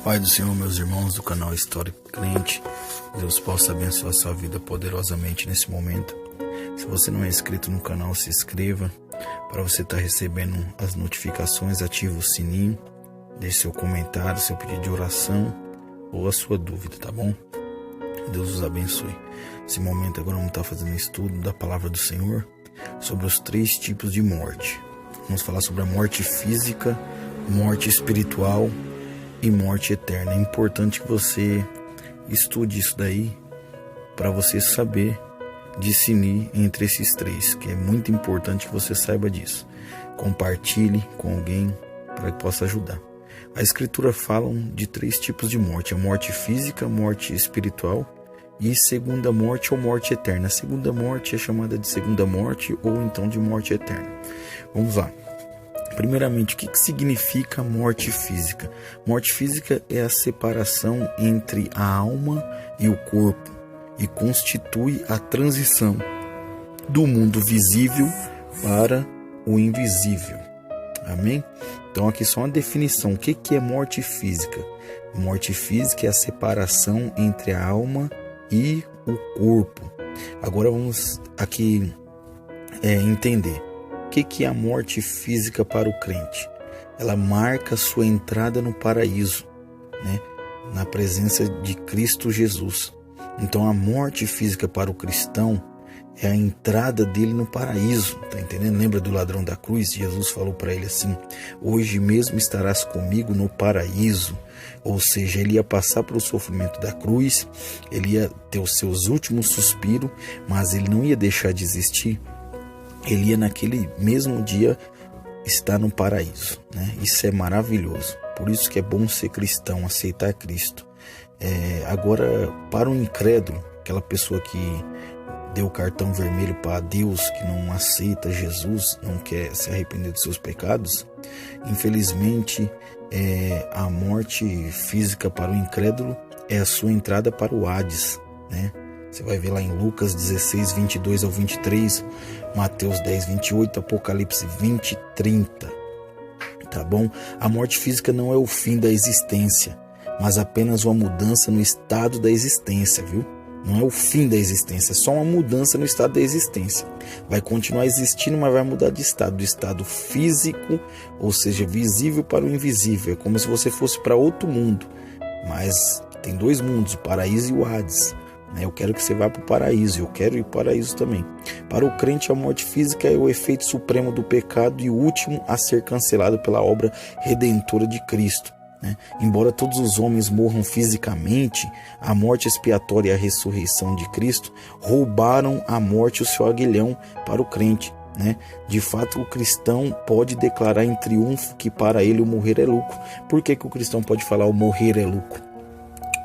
Pai do Senhor, meus irmãos do canal História Crente, Deus possa abençoar a sua vida poderosamente nesse momento. Se você não é inscrito no canal, se inscreva para você estar recebendo as notificações, ative o sininho, deixe seu comentário, seu pedido de oração ou a sua dúvida, tá bom? Deus os abençoe. Nesse momento agora vamos estar fazendo um estudo da palavra do Senhor sobre os 3 tipos de morte. Vamos falar sobre a morte física, morte espiritual e morte eterna. É importante que você estude isso daí para você saber discernir entre esses 3, que é muito importante que você saiba disso. Compartilhe com alguém para que possa ajudar. A Escritura fala de 3 tipos de morte: a morte física, a morte espiritual e segunda morte ou morte eterna. A segunda morte é chamada de segunda morte ou então de morte eterna. Vamos lá. Primeiramente, o que significa morte física? Morte física é a separação entre a alma e o corpo e constitui a transição do mundo visível para o invisível. Amém? Então aqui só uma definição. O que é morte física? Morte física é a separação entre a alma e o corpo. Agora vamos aqui entender. O que é a morte física para o crente? Ela marca sua entrada no paraíso, né? Na presença de Cristo Jesus. Então a morte física para o cristão é a entrada dele no paraíso, tá entendendo? Lembra do ladrão da cruz? Jesus falou para ele assim: hoje mesmo estarás comigo no paraíso. Ou seja, ele ia passar pelo sofrimento da cruz, ele ia ter os seus últimos suspiros, mas ele não ia deixar de existir. Ele ia naquele mesmo dia estar no paraíso, né? Isso é maravilhoso. Por isso que é bom ser cristão, aceitar Cristo. Agora, para o incrédulo, aquela pessoa que deu o cartão vermelho para Deus, que não aceita Jesus, não quer se arrepender dos seus pecados, infelizmente, a morte física para o incrédulo é a sua entrada para o Hades, né? Você vai ver lá em Lucas 16, 22 ao 23, Mateus 10, 28, Apocalipse 20, 30. Tá bom? A morte física não é o fim da existência, mas apenas uma mudança no estado da existência, viu? Não é o fim da existência, é só uma mudança no estado da existência. Vai continuar existindo, mas vai mudar de estado. Do estado físico, ou seja, visível para o invisível. É como se você fosse para outro mundo. Mas tem 2 mundos, o paraíso e o Hades. Eu quero que você vá para o paraíso, eu quero ir para o paraíso também. Para o crente, a morte física é o efeito supremo do pecado e o último a ser cancelado pela obra redentora de Cristo. Embora todos os homens morram fisicamente, a morte expiatória e a ressurreição de Cristo roubaram a morte e o seu aguilhão para o crente. De fato, o cristão pode declarar em triunfo que para ele o morrer é lucro. Por que o cristão pode falar o morrer é lucro?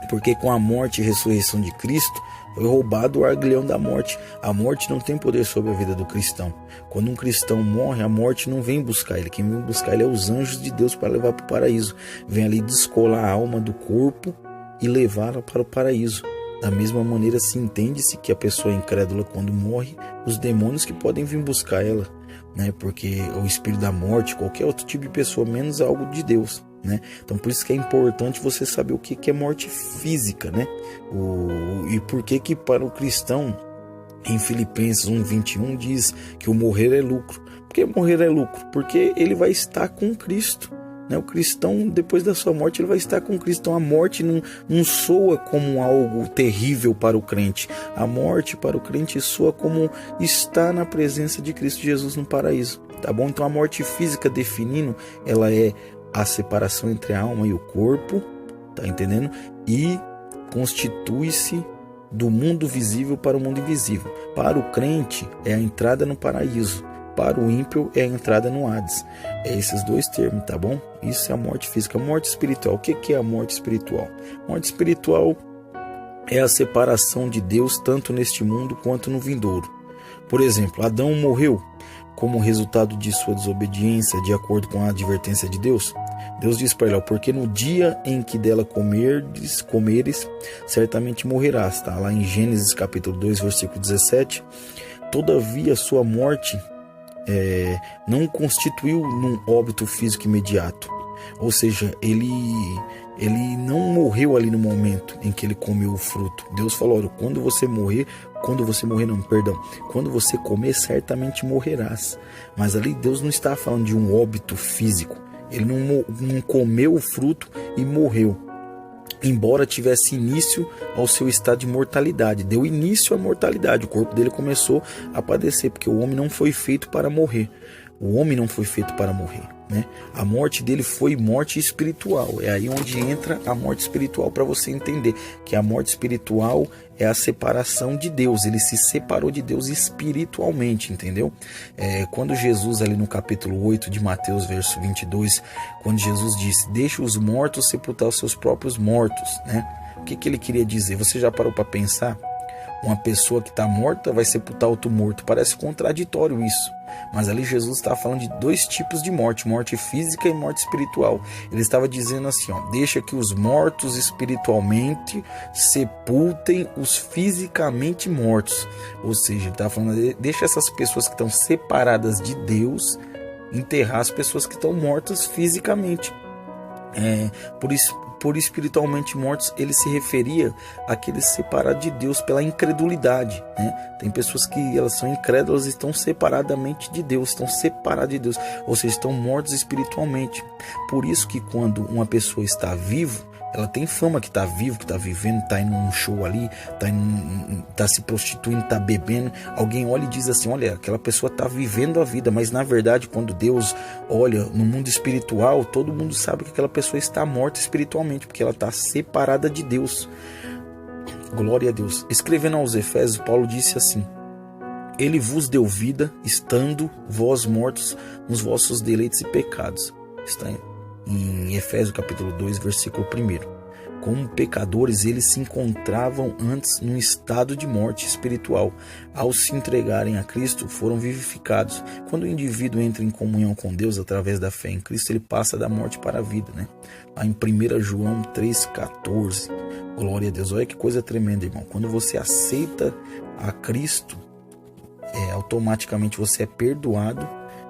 Porque com a morte e ressurreição de Cristo foi roubado o aguilhão da morte. A morte não tem poder sobre a vida do cristão. Quando um cristão morre, a morte não vem buscar ele. Quem vem buscar ele é os anjos de Deus para levar para o paraíso. Vem ali descolar a alma do corpo e levá-la para o paraíso. Da mesma maneira, se entende-se que a pessoa incrédula, quando morre, os demônios que podem vir buscar ela, porque o espírito da morte, qualquer outro tipo de pessoa, menos algo de Deus. Então por isso que é importante você saber o que é morte física, e por que para o cristão em Filipenses 1:21 diz que o morrer é lucro. Por que morrer é lucro? Porque ele vai estar com Cristo. O cristão, depois da sua morte, ele vai estar com Cristo. Então a morte não soa como algo terrível para o crente. A morte para o crente soa como estar na presença de Cristo Jesus no paraíso, tá bom? Então a morte física, definindo, ela é a separação entre a alma e o corpo, tá entendendo? E constitui-se do mundo visível para o mundo invisível. Para o crente é a entrada no paraíso, para o ímpio é a entrada no Hades. É esses 2 termos, tá bom? Isso é a morte física. A morte espiritual, o que é a morte espiritual? Morte espiritual é a separação de Deus tanto neste mundo quanto no vindouro. Por exemplo, Adão morreu como resultado de sua desobediência, de acordo com a advertência de Deus. Deus diz para ele: porque no dia em que dela comeres, certamente morrerás. Está lá em Gênesis capítulo 2, versículo 17. Todavia, sua morte não constituiu num óbito físico imediato. Ou seja, ele ele não morreu ali no momento em que ele comeu o fruto. Deus falou: olha, quando você comer, certamente morrerás. Mas ali Deus não está falando de um óbito físico. Ele não comeu o fruto e morreu, embora tivesse início ao seu estado de mortalidade. Deu início à mortalidade. O corpo dele começou a padecer, porque o homem não foi feito para morrer. O homem não foi feito para morrer, né? A morte dele foi morte espiritual. É aí onde entra a morte espiritual, para você entender que a morte espiritual é a separação de Deus. Ele se separou de Deus espiritualmente, entendeu? Quando Jesus, ali no capítulo 8 de Mateus, verso 22, quando Jesus disse: deixa os mortos sepultar os seus próprios mortos, né? O que ele queria dizer? Você já parou para pensar? Uma pessoa que está morta vai sepultar outro morto. Parece contraditório isso. Mas ali Jesus estava falando de dois tipos de morte: morte física e morte espiritual. Ele estava dizendo assim, ó: deixa que os mortos espiritualmente sepultem os fisicamente mortos. Ou seja, ele estava falando: deixa essas pessoas que estão separadas de Deus enterrar as pessoas que estão mortas fisicamente. Por espiritualmente mortos, ele se referia àqueles separados de Deus pela incredulidade, né? Tem pessoas que elas são incrédulas e estão separadamente de Deus, estão separadas de Deus, ou seja, estão mortos espiritualmente. Por isso que quando uma pessoa está viva, ela tem fama que está vivo, que está vivendo, está indo num show ali, está se prostituindo, está bebendo. Alguém olha e diz assim: olha, aquela pessoa está vivendo a vida. Mas na verdade, quando Deus olha no mundo espiritual, todo mundo sabe que aquela pessoa está morta espiritualmente, porque ela está separada de Deus. Glória a Deus. Escrevendo aos Efésios, Paulo disse assim: ele vos deu vida, estando vós mortos nos vossos deleitos e pecados. Está em Efésios capítulo 2, versículo 1. Como pecadores, eles se encontravam antes num estado de morte espiritual. Ao se entregarem a Cristo, foram vivificados. Quando o indivíduo entra em comunhão com Deus através da fé em Cristo, ele passa da morte para a vida, né? Lá em 1 João 3,14. Glória a Deus. Olha que coisa tremenda, irmão. Quando você aceita a Cristo, automaticamente você é perdoado.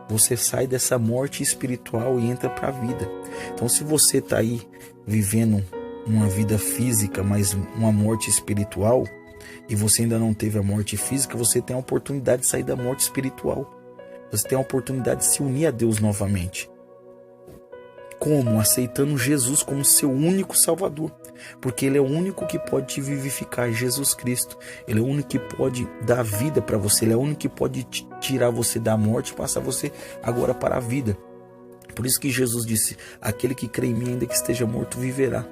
Você sai dessa morte espiritual e entra para a vida. Então, se você está aí vivendo uma vida física, mas uma morte espiritual, e você ainda não teve a morte física, você tem a oportunidade de sair da morte espiritual. Você tem a oportunidade de se unir a Deus novamente. Como? Aceitando Jesus como seu único Salvador. Porque Ele é o único que pode te vivificar, Jesus Cristo. Ele é o único que pode dar vida para você. Ele é o único que pode tirar você da morte e passar você agora para a vida. Por isso que Jesus disse: aquele que crê em mim, ainda que esteja morto, viverá.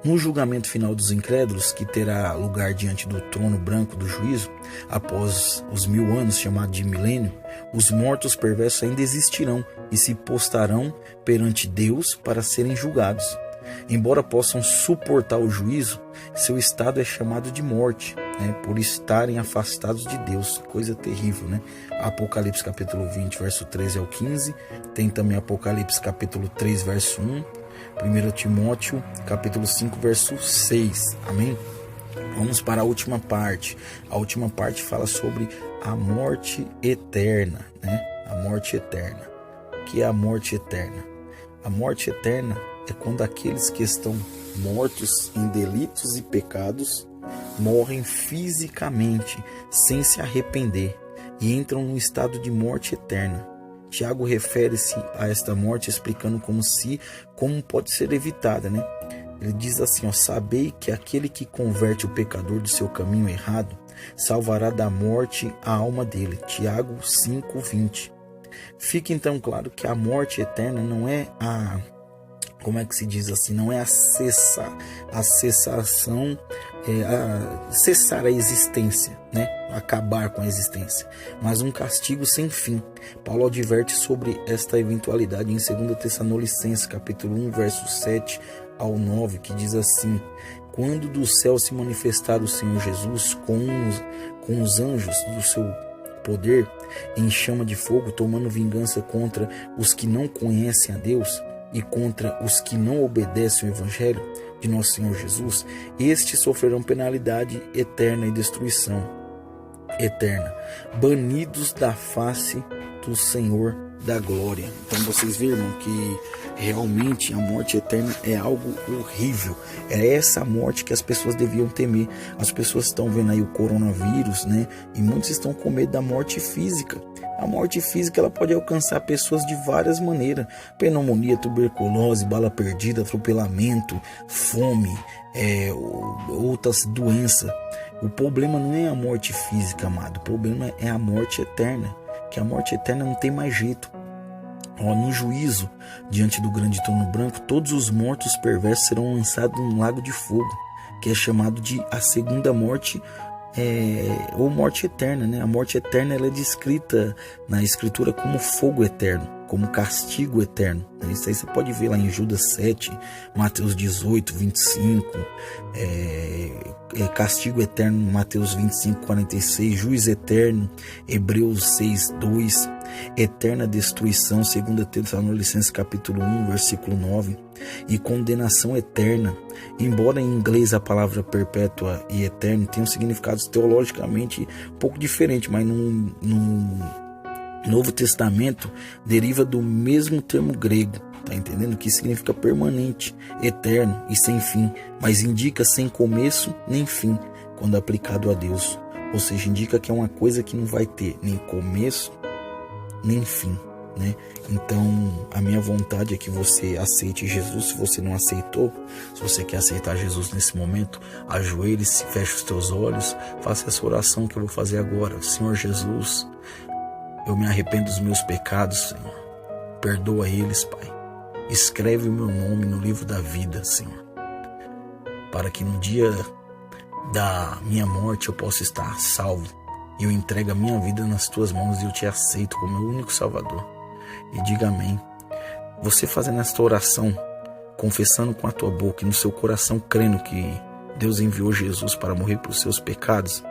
No julgamento final dos incrédulos, que terá lugar diante do trono branco do juízo, após os 1000 anos, chamado de milênio, os mortos perversos ainda existirão e se postarão perante Deus para serem julgados. Embora possam suportar o juízo, seu estado é chamado de morte, né, por estarem afastados de Deus. Coisa terrível, né? Apocalipse capítulo 20, verso 13 ao 15. Tem também Apocalipse capítulo 3, verso 1. 1 Timóteo capítulo 5, verso 6. Amém? Vamos para a última parte. A última parte fala sobre a morte eterna, né? A morte eterna. O que é a morte eterna? A morte eterna é quando aqueles que estão mortos em delitos e pecados morrem fisicamente, sem se arrepender, e entram num estado de morte eterna. Tiago refere-se a esta morte explicando como pode ser evitada, né? Ele diz assim, ó: sabei que aquele que converte o pecador do seu caminho errado salvará da morte a alma dele. Tiago 5:20. Fica então claro que a morte eterna não é como é que se diz assim? Não é a cessação, cessar a existência, né? Acabar com a existência, mas um castigo sem fim. Paulo adverte sobre esta eventualidade em 2 Tessalonicenses, capítulo 1, versos 7 ao 9, que diz assim: quando do céu se manifestar o Senhor Jesus com os anjos do seu poder, em chama de fogo, tomando vingança contra os que não conhecem a Deus e contra os que não obedecem o Evangelho de nosso Senhor Jesus, estes sofrerão penalidade eterna e destruição eterna, banidos da face do Senhor da glória. Então vocês veem, irmão, que realmente a morte eterna é algo horrível. É essa morte que as pessoas deviam temer. As pessoas estão vendo aí o coronavírus, né? E muitos estão com medo da morte física. A morte física, ela pode alcançar pessoas de várias maneiras: pneumonia, tuberculose, bala perdida, atropelamento, fome, outras doenças. O problema não é a morte física, amado. O problema é a morte eterna. Que a morte eterna não tem mais jeito. No juízo, diante do grande trono branco, todos os mortos perversos serão lançados num lago de fogo, que é chamado de a segunda morte, ou morte eterna, né? A morte eterna, ela é descrita na escritura como fogo eterno, como castigo eterno, né? Isso aí você pode ver lá em Judas 7, Mateus 18, 25, castigo eterno, Mateus 25, 46, juiz eterno, Hebreus 6, 2, eterna destruição, 2 Tessalonicenses capítulo 1, versículo 9, e condenação eterna. Embora em inglês a palavra perpétua e eterno tenham significados teologicamente um pouco diferentes, mas no Novo Testamento deriva do mesmo termo grego, tá entendendo? Que significa permanente, eterno e sem fim, mas indica sem começo nem fim quando aplicado a Deus. Ou seja, indica que é uma coisa que não vai ter nem começo nem fim, né? Então, a minha vontade é que você aceite Jesus. Se você não aceitou, se você quer aceitar Jesus nesse momento, ajoelhe-se, feche os teus olhos, faça essa oração que eu vou fazer agora. Senhor Jesus, eu me arrependo dos meus pecados, Senhor. Perdoa eles, Pai. Escreve o meu nome no livro da vida, Senhor, para que no dia da minha morte eu possa estar salvo. E eu entrego a minha vida nas tuas mãos e eu te aceito como meu único Salvador. E diga amém. Você fazendo esta oração, confessando com a tua boca e no seu coração crendo que Deus enviou Jesus para morrer por seus pecados,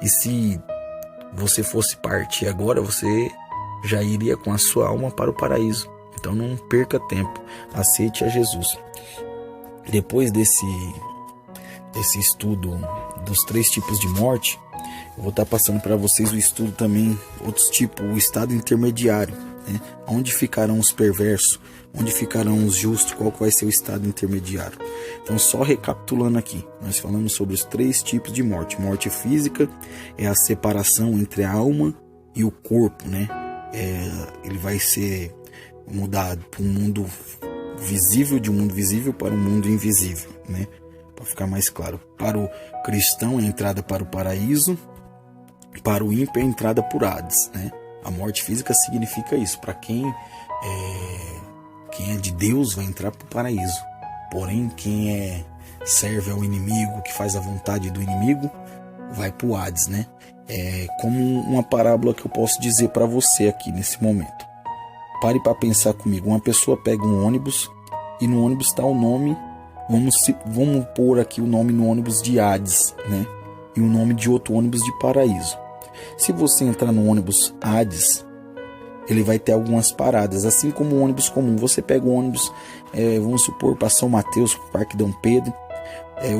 e se você fosse partir agora, você já iria com a sua alma para o paraíso. Então não perca tempo, aceite a Jesus. Depois desse estudo dos 3 tipos de morte, eu vou estar passando para vocês o estudo também, outros tipos, o estado intermediário, né? Onde ficarão os perversos, onde ficarão os justos, qual vai ser o estado intermediário. Então, só recapitulando aqui, nós falamos sobre os 3 tipos de morte. Morte física é a separação entre a alma e o corpo, né? Ele vai ser mudado para um mundo visível, de um mundo visível para um mundo invisível, né? Para ficar mais claro, para o cristão é a entrada para o paraíso, para o ímpio é a entrada por Hades, né? A morte física significa isso. Para quem é de Deus vai entrar para o paraíso. Porém, quem serve ao inimigo, que faz a vontade do inimigo, vai para o Hades, né? É como uma parábola que eu posso dizer para você aqui nesse momento. Pare para pensar comigo. Uma pessoa pega um ônibus e no ônibus está o nome, vamos pôr aqui o nome no ônibus de Hades, né? E o nome de outro ônibus de paraíso. Se você entrar no ônibus Hades, ele vai ter algumas paradas, assim como o ônibus comum. Você pega o ônibus, vamos supor, para São Mateus, para o Parque Dom Pedro.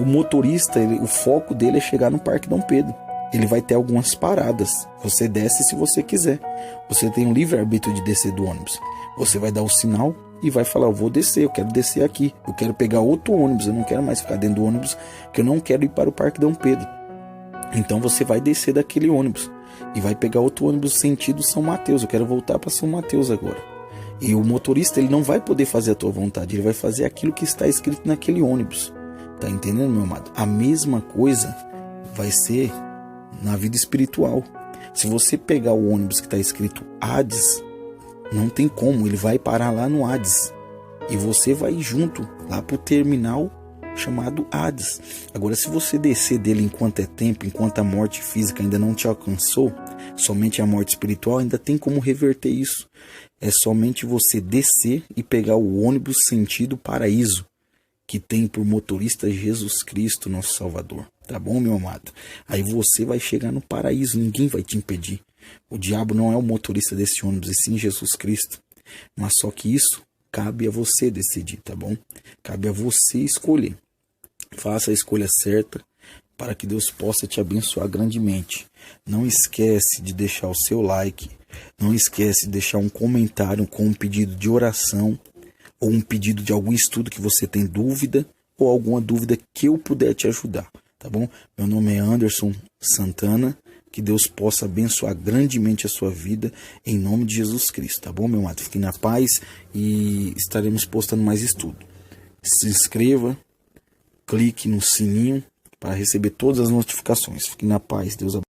O motorista, o foco dele é chegar no Parque Dom Pedro. Ele vai ter algumas paradas. Você desce se você quiser. Você tem um livre-arbítrio de descer do ônibus. Você vai dar o sinal e vai falar: eu vou descer, eu quero descer aqui. Eu quero pegar outro ônibus, eu não quero mais ficar dentro do ônibus, porque eu não quero ir para o Parque Dom Pedro. Então você vai descer daquele ônibus e vai pegar outro ônibus sentido São Mateus. Eu quero voltar para São Mateus agora. E o motorista, ele não vai poder fazer a tua vontade, ele vai fazer aquilo que está escrito naquele ônibus. Tá entendendo, meu amado? A mesma coisa vai ser na vida espiritual. Se você pegar o ônibus que está escrito Hades, não tem como, ele vai parar lá no Hades. E você vai junto lá pro terminal chamado Hades. Agora, se você descer dele enquanto é tempo, enquanto a morte física ainda não te alcançou, somente a morte espiritual ainda tem como reverter isso. É somente você descer e pegar o ônibus sentido paraíso, que tem por motorista Jesus Cristo, nosso Salvador. Tá bom, meu amado? Aí você vai chegar no paraíso, ninguém vai te impedir. O diabo não é o motorista desse ônibus, e sim Jesus Cristo. Mas só que isso cabe a você decidir, tá bom? Cabe a você escolher. Faça a escolha certa para que Deus possa te abençoar grandemente. Não esquece de deixar o seu like, Não esquece de deixar um comentário com um pedido de oração ou um pedido de algum estudo que você tem dúvida ou alguma dúvida que eu puder te ajudar, tá bom? Meu nome é Anderson Santana. Que Deus possa abençoar grandemente a sua vida em nome de Jesus Cristo, tá bom, meu amado? Fique na paz e estaremos postando mais estudo. Se inscreva, clique no sininho para receber todas as notificações. Fique na paz, Deus abençoe.